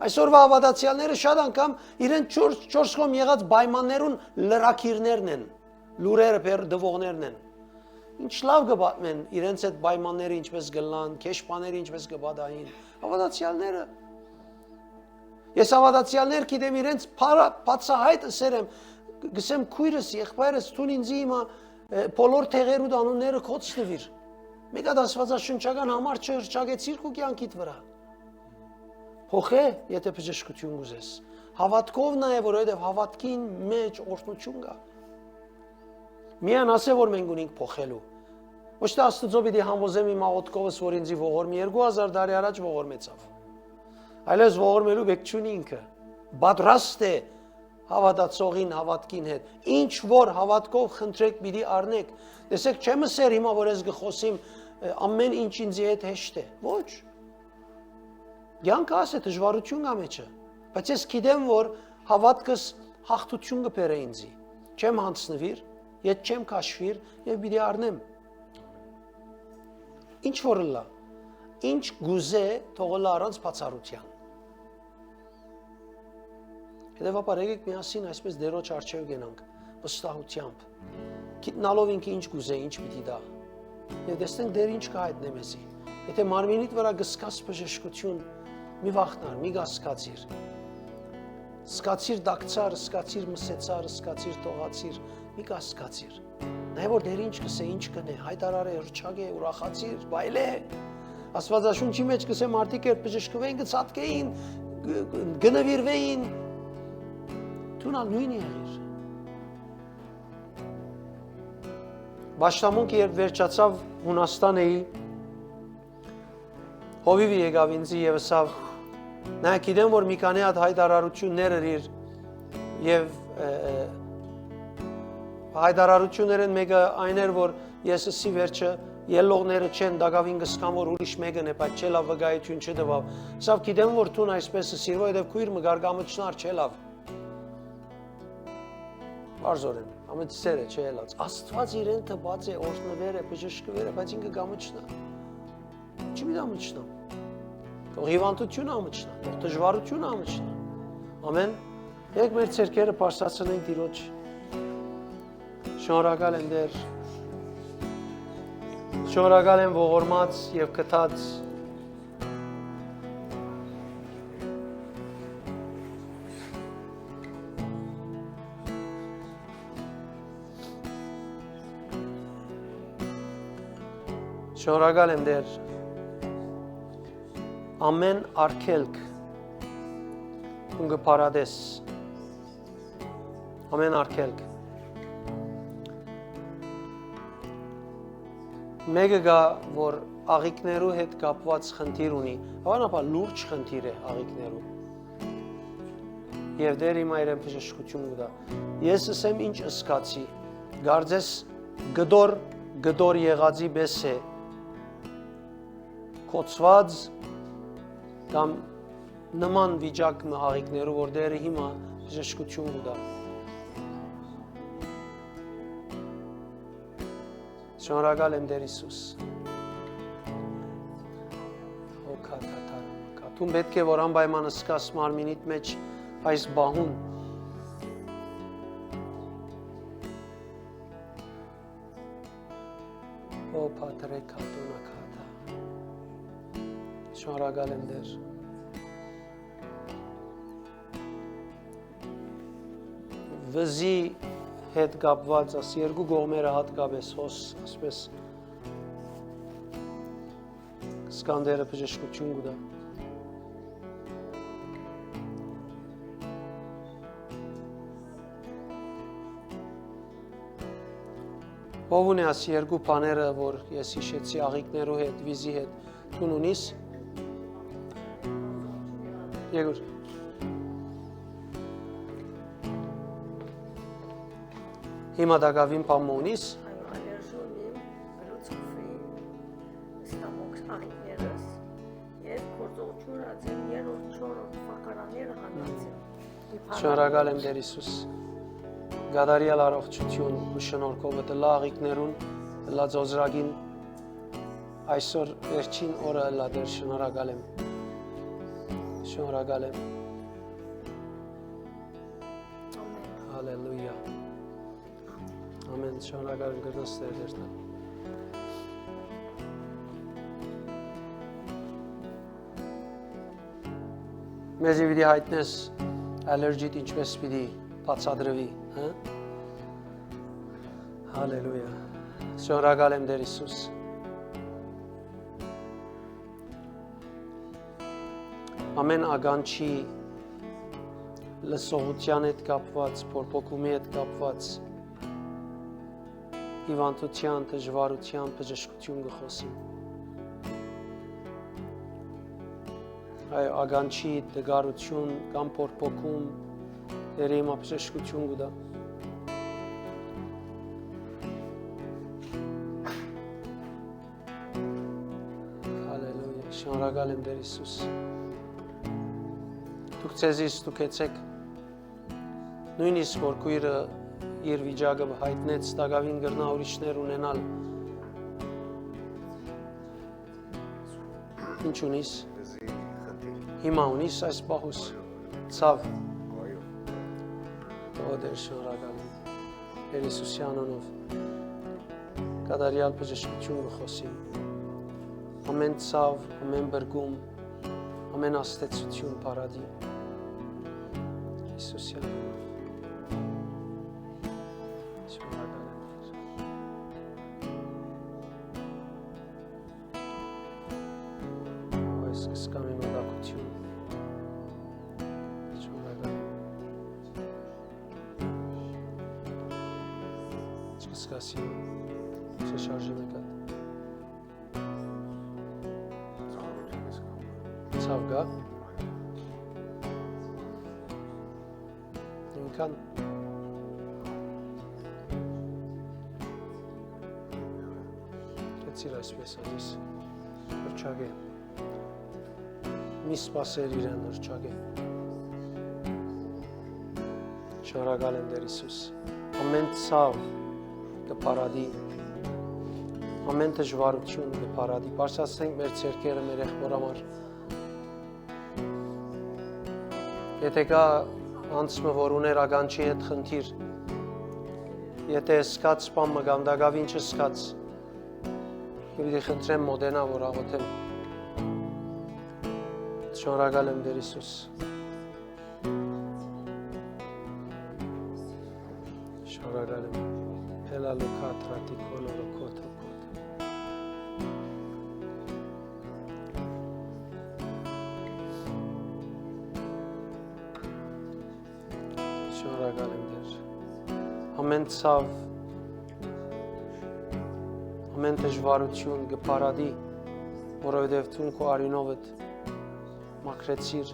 Այսօրվա հավատացյալները շատ անգամ իրեն 4 կողմ եղած պայմաններուն լրակիրներն են, լուրերը պեր դվողներն են։ Ինչ լավ կպատմեն իրենց այդ պայմանները ինչպես գլան, քեշպաները ինչպես կպատային, հավատացյալները։ Ես հավատացյալներ գիտեմ իրենց բացահայտ ասեր եմ, գսեմ քույրս, եղբայրս, տուն ինձ իմա բոլոր թեղերու անունները կոց տվիր։ Մեկ հատ աստվածաշնչական համար չհրճագեցիր քու կյանքիդ վրա։ Փոխե, եթե բժշկություն ուզես, Հավատքով նայ, որովհետև հավատքին մեջ օրհնություն կա։ Միան ասե, որ մենք ունենք փոխելու։ Ոչ թե Աստծո պիտի համոզեմ իմ աղոթքովս, որ ինձ ողորմի 2000 տարի առաջ ողորմեցավ։ Այլևս ողորմելու բեք չունի ինքը։ Պատրաստ է հավատացողին հավատքին հետ։ Ինչ որ հավատքով խնդրեք պիտի առնեք։ Տեսեք, չեմ ասեր հիմա, որ ես գխոսիմ ամեն ինչ ինձի հետ հեշտ է։ Ոչ։ Յանքը ասե դժվարություն կա մեջը, բայց ես գիտեմ, որ հավատքս հաղթություն կբերե ինձի։ Չեմ հանցնվիր, ես չեմ քաշվիր եւ պիտի առնեմ։ Ինչ որ լա, ինչ գուզե թողոլ առանց բացառության։ Հետևաբար եկեք միասին այսպես Տերոջ առջև գնանք վստահությամբ, գիտնալով ինքը ինչ գուզե, ինչ պիտի դա։ Եվ տեսնենք Տերը ինչ կհայտնի մեզի։ Եթե մարմինիդ վրա գսկած բժշկություն, մի վախնար, մի գասկացիր։ Սկացիր դակցար, սկացիր մսեցար, սկացիր տողացիր, մի գասկացիր։ Նայ որ Տերը ինչ կսե, ինչ կնե, հայտարարե, հրճագե, ուրախացիր, բայլե։ Աստվածաշունչի մեջ կսե մարդիկ էր բժշկվեին, գծատկեին, գնվիրվեին։ Դու նույն եղիր։ Բաշտամունք երբ վերջացավ Հունաստան էի, հովիվի եկավ ինձի և ասավ, նա գիտեմ, որ մի քանի հատ հայտարարություններ էր և հայտարարություններն մեկը այն էր, որ ես ասի վերջը ելողները չեն դակավին գսկան, որ ուրիշ մեկն է, բայց չէ լավ վկայություն չտվավ։ Սավ գիտեմ, որ տուն այսպես ասիր, որովհետև քույր մգար գամչնար չէ լավ։ Բարձորեն, ամեցերը չէ ելած։ Աստված իրեն թված է, օրհնվեր է, բժշկվեր է, բայց ինքը գամչնա։ Չի մի դամչնա։ Թող հիվանդությունը ամչնա, թող դժվարությունը ամչնա։ Ամեն։ Եկեք մեր ցերկերը բարձրացնենք Տիրոջ։ Շնորհակալ եմ Տեր։ Շնորհակալ եմ ողորմած եւ գտած Շնորհակալ եմ Տեր ամեն արգելք ունգը պարադես ամեն արգելք մեկը գա որ աղիքներու հետ կապված խնդիր ունի հավանաբար լուրջ խնդիր է աղիքներու եւ Տեր իմ այրեմ բժշկություն կտա ես ասեմ ինչ ըսկացի գարձես գդոր եղածի պես է կոծված կամ նման վիճակ աղիքներով, որ Տերը հիմա բժշկություն կտա։ Շնորհակալ եմ Տեր Հիսուս։ Դու պետք է որ անպայման զգաս մարմինիդ մեջ այս բահուն Ո Պատրե կատունակա Շնորհակալ եմ Տեր։ Վզի հետ կապված աս երկու կողմերը հատկապես հոս ասպես սկանդերը բժշկություն կտա։ Ով ունի աս երկու բաները, որ ես հիշեցի աղիքներու հետ, վիզի հետ, դու ունիս Եգուր Հիմա դակավին պամը ունիս Ալերժոնիմ, բրոցոֆի, ստամոքս աղիքներս և կործողություն ածեմ երորդ չորորդ վակարանները հանացեմ Շնորհակալ եմ Տեր Հիսուս գադարյալ առողջություն ու շնորհքով տլա աղիքներուն լա ձոզրագին այսօր վերջին օրը լա Տեր շնորհակալ եմ Շնորհակալ եմ Հալելույա Ամեն շնորհակալ եմ գրնաս Տեր Տերտան Մեզի պիտի հայտնես ալերգիտ ինչպես պիտի բացատրվի Հալելույա Շնորհակալ եմ Տեր Հիսուս Ամեն ագանչի լսողության հետ կապված, փորփոքումի հետ կապված, հիվանդության, դժվարության, բժշկություն կխոսին։ Այ ագանչի դգարություն կամ փորփոքում դեր իմ բժշկություն գուտա։ Հալելույա, շնորհակալ եմ Տեր Հիսուս։ Դուք ցեզի ստուգեցեք նույնիսկ որ քույրը իր վիճակը հայտնեց տակավին գրնա ուրիշներ ունենալ։ Ինչ ունիս։ Հիմա ունիս այս բահուս ցավ։ Դեր շնորհակալ եմ Տեր Հիսուսի անունով կատարյալ բժշկություն կխոսի ամեն ցավ, ամեն բրգում, ամեն աստեցություն բարադի Հիսուսի անունով շնորհակալ եմ այս կսկամի մոտակություն Սկասի շարժի մեկատ ցավ գա ինքան կեցիր այսպես ալիս հրճագե մի սպասեր իրեն հրճագե շնորհակալ եմ Տեր Հիսուս ամեն ցավ կփարադի ամեն դժվարություն կփարադի բարձրացնենք մեր ցերկերը մեր եղբոր համար եթե կա անցումը որ ուներ ագանչի հետ խնդիր եթե սկաց սպամը կամ դակավին չսկաց պիտի խնդրեմ մոդենա որ աղոթեմ շնորհակալ եմ Տեր Հիսուս շնորհակալ եմ Ela lucatra di coloro coto coto. Շնորհակալ եմ Տեր։ Ամեն ցավ, ամեն դժվարություն կփարադի, որովհետև դու քո արյունով մաքրեցիր,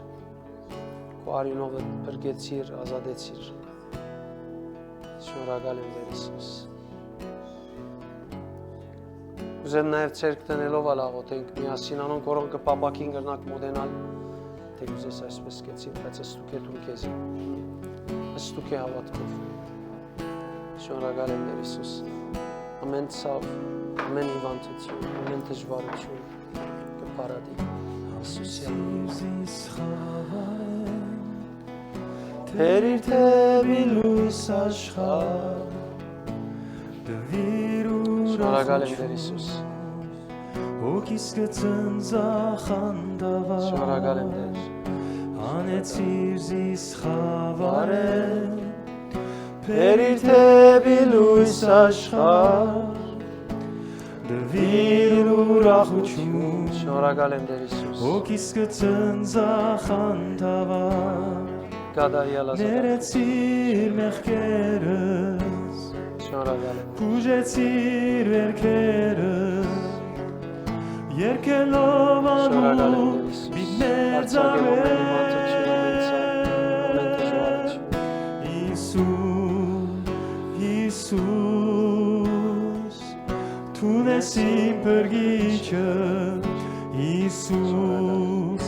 քո արյունով բրգեցիր, ազատեցիր։ Շնորհակալ եմ Տեր Հիսուս։ Ուզեմ նաև ցերկ տնելով աղոթենք միասին անոնք որոնք կպապակին գրնակ մոդենալ թե ուզես այսպես կեցին բայց ստուգե դու քեզ ստուգե հավատքով շնորհակալ եմ Տեր Հիսուս ամեն ցավ ամեն հիվանդություն ամեն դժվարություն կփարադի Հիսուսի անունով Տեր իր թևի լույս աշխարհ Շնորհակալ եմ Տեր Հիսուս Հոգիս կծնծախանդավար Շնորհակալ եմ Տեր Անեցիր զիս խավարել Տեր իր թևի լույս աշխարհ Դվիր ուրախություն Շնորհակալ եմ Տեր Հիսուս Հոգիս կծնծախանդավար Կատարյալ ազատություն Ներեցիր մեղքերս Շնորհակալ եմ Բուժեցիր վերքերս Երկելով անուն Բիդներ ծավեր Հիսուս Թուն ես իմ պրգիչը Հիսուս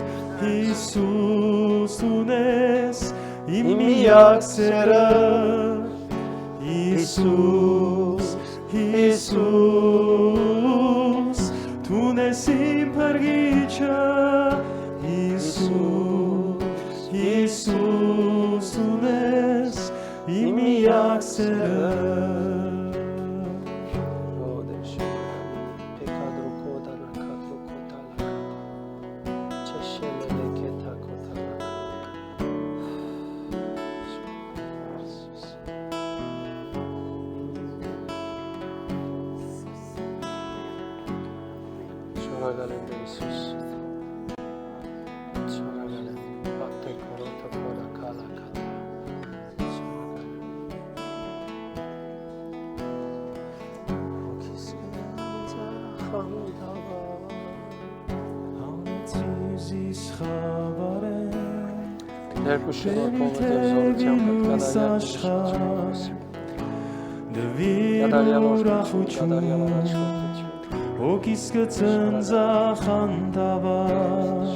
Թուն ես իմ միակ սերը Հիսուս Թուն ես իմ պրգիչը Հիսուս Թուն ես իմ միակ սերը Շնորհակալ եմ Տեր Հիսուս Շնորհակալ եմ Պատե կորոթը փորակալակա Երկու շնորհքով եւ զորությամբ կդարյալ ուրախություն Հոգիս կծնձախանդավար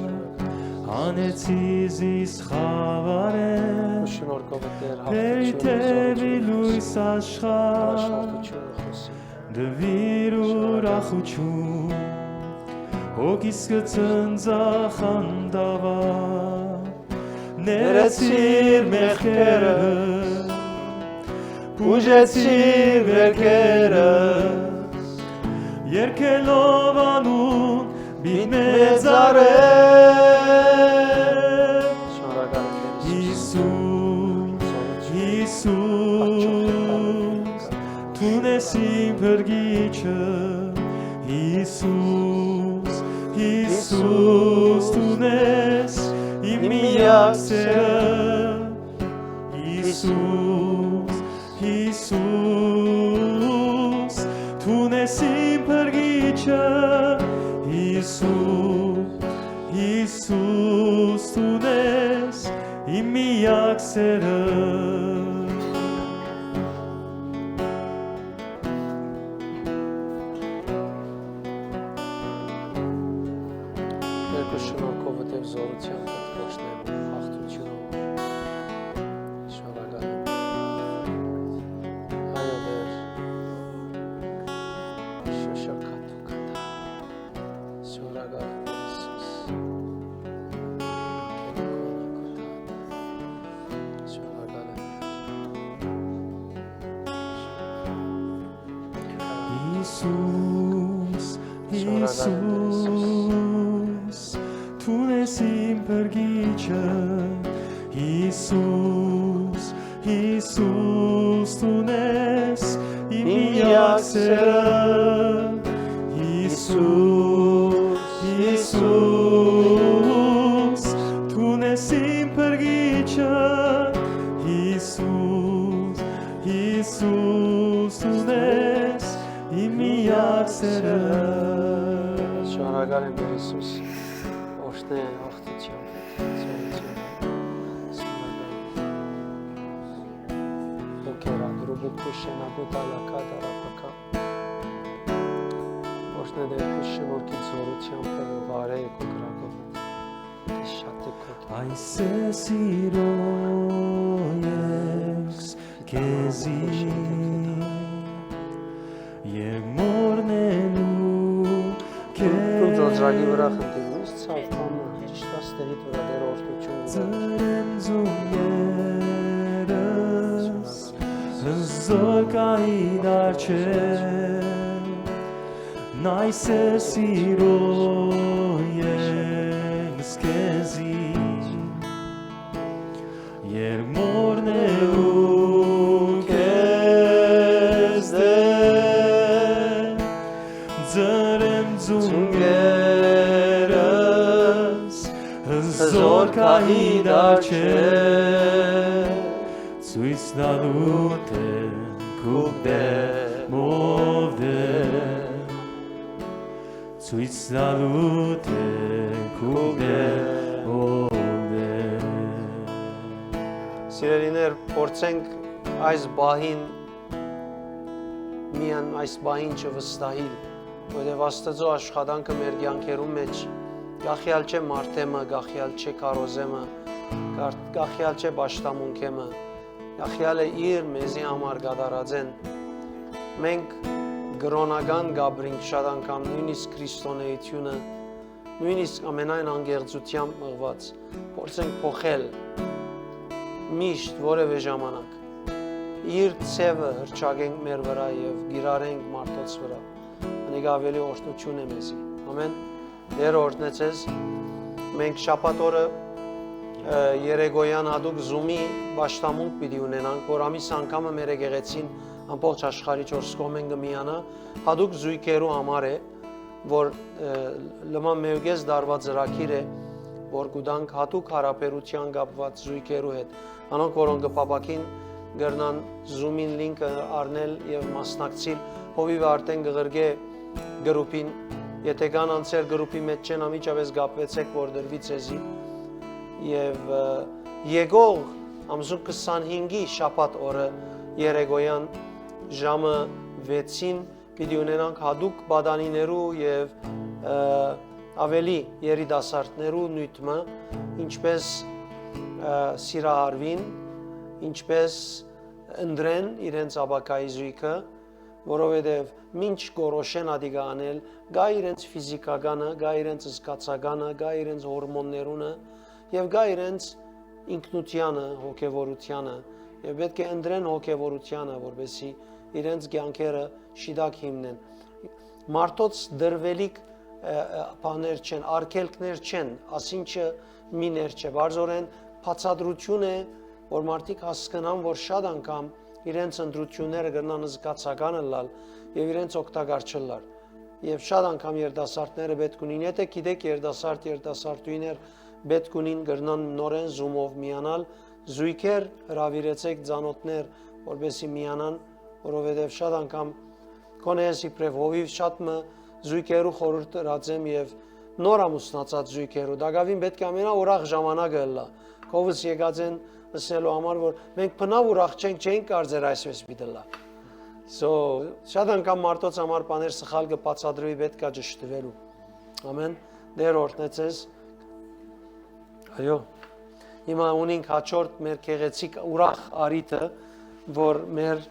Անեցիս իս խավարեն շնորհքով Տեր Հերթևի լույս աշխար Դվիր ուրախություն Հոգիս կծնձախանդավար Ներեցիր մեղքերը Բուժեցիր վերքերս Երկելով անուն բիտ մեծարել Հիսուս, Հիսուս Թունես իմ փրկիչը Հիսուս, Հիսուս Թունես իմ միակ սերը Հիսուս, Հիսուս Թունես իմ փրկիչը Հիսուս, Հիսուս Թունես իմ միակ սերը Երկու շնորհքով եւ զորությամբ կոչնեմ հաղթությունով շնորհակալ եմ Այո Տեր շոշակատու կտա շնորհակալ եմ Հիսուս շնորհակալ եմ Հիսուս, Հիսուս Թունես իմ փրկիչը Հիսուս, Հիսուս Թունես իմ միակ սերը Հիսուս, Հիսուս Թունես իմ փրկիչը Հիսուս, Հիսուս Թունես իմ միակ սերը Շնորհակալ եմ Հիսուս Օշտե հաղթությամբ Բոքերա գրուբուկու շենագուտալակա դարապակա Օշտե դերքու շնորհքի զորությամբ վարեք ու գրագով շատ եկոտ Այս է սիրո ես քեզի Եվ մորնելու Քեզ ծրագրի վրա խնդիրում ես ցավկամը ճիշտ աստերի վրա դեր օրհնություն Ձրեմ ձուներս Զորկայի դարչե Նայս է սիրո ես քեզի Եվ մորնելու քեզ դեր Ձրեմ ձունգերս Զորկայի դարչե Ցույց տալու տեն քուք դեմով դեմ Ցույց տալու տեն քուք դեմով դեմ Սիրելիներ, փորձենք այս բահին միան այս բահին չվստահիլ, որովհետև Աստծո աշխատանքը մեր կյանքերում մեջ գախյալ չէ մարդեմը, գախյալ չէ քարոզեմը, գախյալ չէ պաշտամունքեմը, գախյալ է իր մեզի համար գադարածեն։ Մենք գրոնական գաբրինք շատ անգամ նույնիսկ քրիստոնեությունը, նույնիսկ ամենայն անգեղծությամբ մղված, փորձենք փոխել միշտ որևէ ժամանակ իր ցևը հրճագենք մեր վրա եւ գիրարենք մարդոց վրա անիկա ավելի օրհնություն է մեզի ամեն Դեր օրհնեցես մենք շաբաթ օրը երեգոյան հadouk Zoom-ի պաշտամունք պիտի ունենանք որ ամիս անգամը մեր եկեղեցին ամբողջ աշխարհի 4 կողմեն կմիանա հadouk զույգերու համար է որ լման մեուգես դարված ծրագիր է որ գուտանք հատուկ հարաբերության կապված զույգերու հետ անոնք որոնք կփապակին գրնան Zoom-ին լինքը առնել եւ մասնակցել հովիվ արդեն գղրգե գրուպին Եթե կան անձեր գրուպի մեջ չեն, ամիջապես կապվեցեք, որ դրվի ցեզի։ Եվ եկող ամսուն 25-ի շաբաթ օրը երեկոյան ժամը 6-ին պիտի ունենանք հadouk բադանիներու եւ ավելի երիտասարդներու նույնը, ինչպես սիրահարվին, ինչպես ընդրեն իրենց աբակայի զույգը, որովհետև մինչ գորոշեն ադիգա անել, գա իրենց ֆիզիկականը, գա իրենց զգացականը, գա իրենց հորմոններունը եւ գա իրենց ինքնությանը, հոգեվորությանը եւ պետք է ընդրեն հոգեվորությանը, որովհետեւ իրենց կյանքերը շիդակ հիմնեն։ Մարդոց դրվելիք բաներ չեն, արգելքներ չեն, ասինչը միներ չէ, բարձորեն բացատրություն է, որ մարդիկ հասկանան, որ շատ անգամ իրենց ընտրությունները կգնան զգացականը լալ եւ իրենց օգտակար չլար։ Եվ շատ անգամ երիտասարդները պետք ունին, եթե գիտեք երիտասարդուհիներ պետք ունին կգնան նորեն զումով միանալ, զույգեր հրավիրեցեք ծանոթներ, որպեսզի միանան, որովհետեւ շատ անգամ կոնես իբրև հովիվ շատ մը զույգերու խորհուրդ տրածեմ եւ նոր ամուսնացած զույգերու դակավին պետք է ամենաուրախ ժամանակը լա։ Կովս եկած են ասելու համար, որ մենք բնավ ուրախ չենք կարծեր այսպես պիտի լա։ Շատ անգամ մարդոց համար բաներ սխալ կբացատրվի պետք է ճշտվելու։ Ամեն դեր օրհնեցես։ Այո։ Հիմա ունենք հաջորդ մեր քեղեցիկ ուրախ արիտը, որ մեր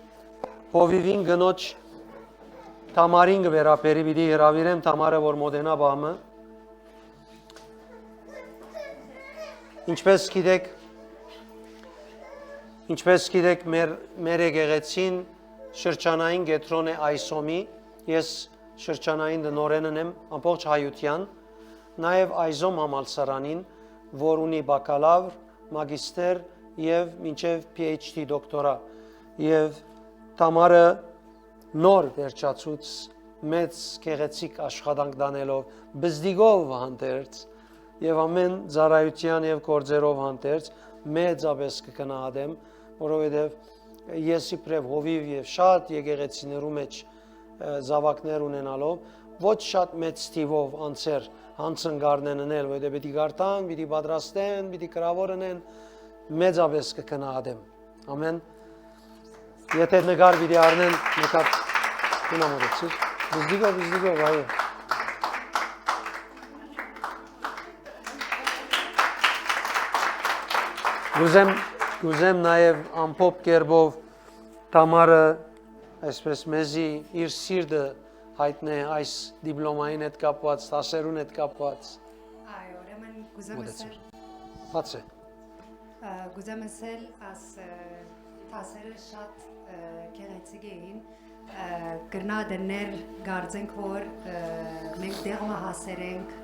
հովիվին գնոջ Թամարին կվերապերի, պիտի հրավիրեմ Թամարը, որ մոտենա բամը։ Ինչպես գիտեք, մեր եկեղեցին շրջանային կետրոն է Այսոմի, ես շրջանային դնորենն եմ ամբողջ հայության, նաև Այզոմ համալսարանին, որ ունի բակալավր, մագիստեր եւ մինչեւ PhD դոկտորա։ Եվ Թամարը նոր վերջացուց մեծ քեղեցիկ աշխատանք դանելով բզդիգով հանդերձ եւ ամեն ծառայության եւ գործերով հանդերձ մեծապես կգնահատեմ, որովհետեւ ես իբրև հովիվ եւ շատ եկեղեցիներու մեջ զավակներ ունենալով ոչ շատ մեծ թիվով անձեր հանցնգարնեն անել, որովհետեւ պիտի գարտան, պիտի պատրաստեն, պիտի կրավորնեն, մեծապես կգնահատեմ։ Ամեն Եթե նկար պիտի առնեն, նկար կնամորեցիր, բզդիգով, այո։ Գուզեմ նաև ամփոփ կերպով Թամարը այսպես մեզի իր սիրտը հայտնե այս դիպլոմային հետ կապված, դասերուն հետ կապված։ Այո, ուրեմն գուզեմ ասել։ Բաց է։ Գուզեմ ասել աս դասերը շատ քեղեցիկ էին, կրնադներ գարձենք, որ մենք դեղմը հասեր ենք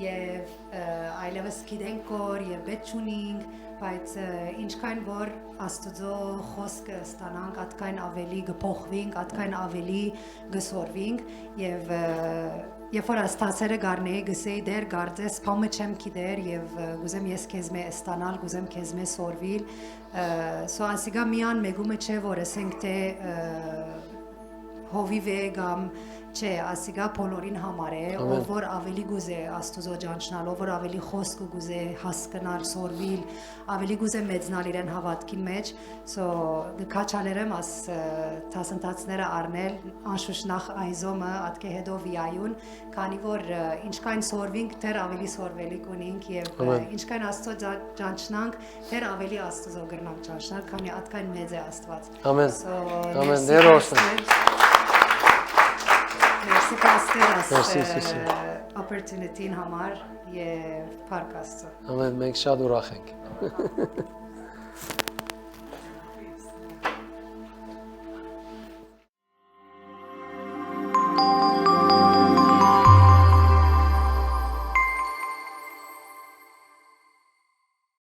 եւ այլևս գիտենք, որ եւ պետք չունենք, բայց ինչքան որ Աստծո խոսքը ստանանք, այդքան ավելի կփոխվենք, այդքան ավելի կսորվենք եւ երբ որ աստացերը գարնեի գսեի դեր գարձես փամը չեմ գիտեր եւ գուզեմ ես քեզ մե ստանալ, գուզեմ քեզ մե սորվիլ, սո ասիգա միան մեգումը չէ որ ասենք թե հովիվ է կամ չէ, ասիգա բոլորին համար է, ով որ ավելի գուզե Աստուծո ճանչնալ, ով որ ավելի խոսքը գուզե հասկանալ, սորվիլ, ավելի գուզե մեծնալ իրեն հավատքին մեջ, սո գքաչալերեմ աս դասընթացները առնել, անշուշտ նախ Այզոմը, ատկե հետո վիայուն, քանի որ ինչքան սորվինք, դեռ ավելի սորվելիք ունենք եւ ինչքան Աստծո ճանչնանք, դեռ ավելի Աստծո գրնանք ճանչնալ, քանի այդքան մեծ է Աստված։ Ամեն։ Ամեն, դեր օրհնեմ։ Merci Pastor opportunity-ին համար եւ փառք Աստծո։ Ամեն, մենք շատ ուրախ ենք։